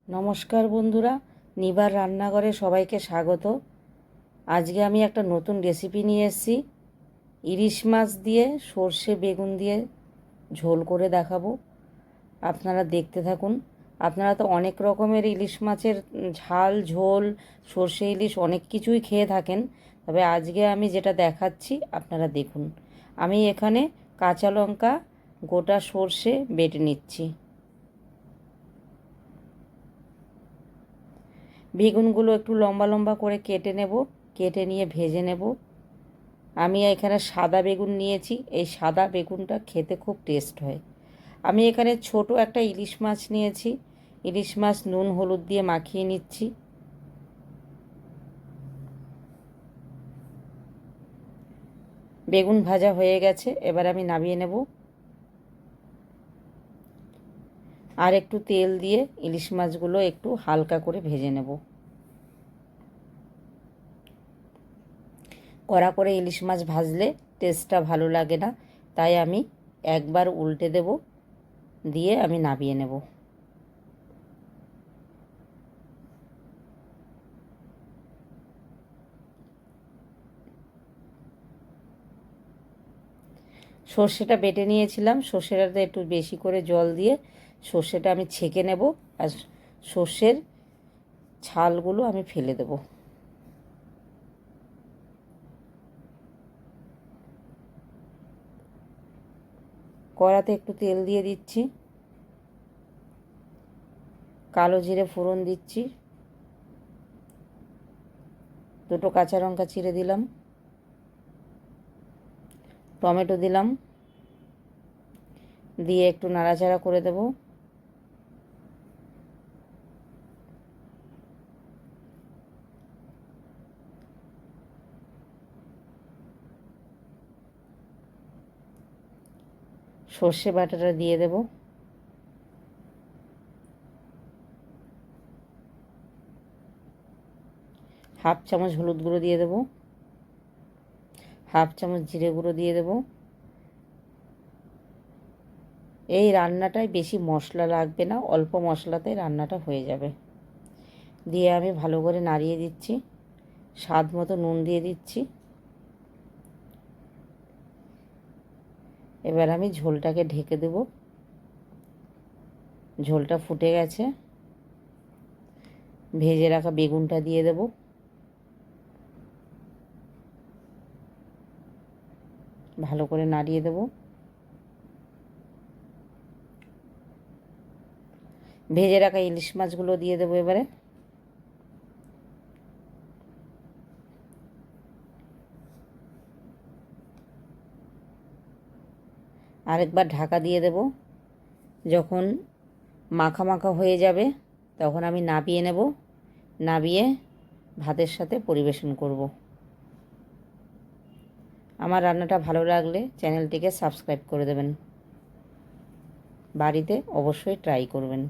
নমস্কার বন্ধুরা, নিবার রান্নাঘরে সবাইকে স্বাগত। আজকে আমি একটা নতুন রেসিপি নিয়ে এসেছি। ইলিশ মাছ দিয়ে সর্ষে বেগুন দিয়ে ঝোল করে দেখাবো। আপনারা দেখতে থাকুন। আপনারা তো অনেক রকমের ইলিশ মাছের ঝাল, ঝোল, সর্ষে ইলিশ অনেক কিছুই খেয়ে থাকেন, তবে আজকে আমি যেটা দেখাচ্ছি আপনারা দেখুন। আমি এখানে কাঁচা লঙ্কা, গোটা সর্ষে বেটে নিচ্ছি। বেগুনগুলো একটু লম্বা লম্বা করে কেটে নেব, কেটে নিয়ে ভেজে নেব। আমি এখানে সাদা বেগুন নিয়েছি, এই সাদা বেগুনটা খেতে খুব টেস্ট হয়। আমি এখানে ছোট একটা ইলিশ মাছ নিয়েছি, ইলিশ মাছ নুন হলুদ দিয়ে মাখিয়ে নিচ্ছি। বেগুন ভাজা হয়ে গেছে, এবার আমি নামিয়ে নেব। আর একটু তেল দিয়ে ইলিশ মাছগুলো একটু হালকা করে ভেজে নেব। কড়া করে ইলিশ মাছ ভাজলে টেস্টটা ভালো লাগে না, তাই আমি একবার উল্টে দেব, দিয়ে আমি নামিয়ে নেব। সর্ষেটা বেটে নিয়েছিলাম, সর্ষেটাতে একটু বেশি করে জল দিয়ে সর্ষেটা আমি ছেঁকে নেব, আর সর্ষের ছালগুলো আমি ফেলে দেব। কড়াতে একটু তেল দিয়ে দিচ্ছি, কালো জিরে ফোড়ন দিচ্ছি, দুটো কাঁচা লঙ্কা চিড়ে দিলাম, টমেটো দিলাম, দিয়ে একটু নাড়াচাড়া করে দেব। সর্ষে বাটাটা দিয়ে দেব। হাফ চামচ হলুদ গুঁড়ো দিয়ে দেব, হাফ চামচ জিরে গুঁড়ো দিয়ে দেব। এই রান্নাটায় বেশি মশলা লাগবে না, অল্প মশলাতে রান্নাটা হয়ে যাবে। দিয়ে আমি ভালো করে নাড়িয়ে দিচ্ছি, স্বাদ মতো নুন দিয়ে দিচ্ছি। এবার আমি ঝোলটাকে ঢেকে দেব। ঝোলটা ফুটে গেছে, ভেজে রাখা বেগুনটা দিয়ে দেব। ভালো করে নাড়িয়ে দেব। ভেজে রাখা ইলিশ মাছগুলো দিয়ে দেবো এবারে। আরেকবার ঢাকা দিয়ে দেব। যখন মাখা মাখা হয়ে যাবে তখন আমি নাবিয়ে নেব, নাবিয়ে ভাতের সাথে পরিবেশন করব। আমার রান্নাটা ভালো লাগলে চ্যানেলটিকে সাবস্ক্রাইব করে দেবেন, বাড়িতে অবশ্যই ট্রাই করবেন।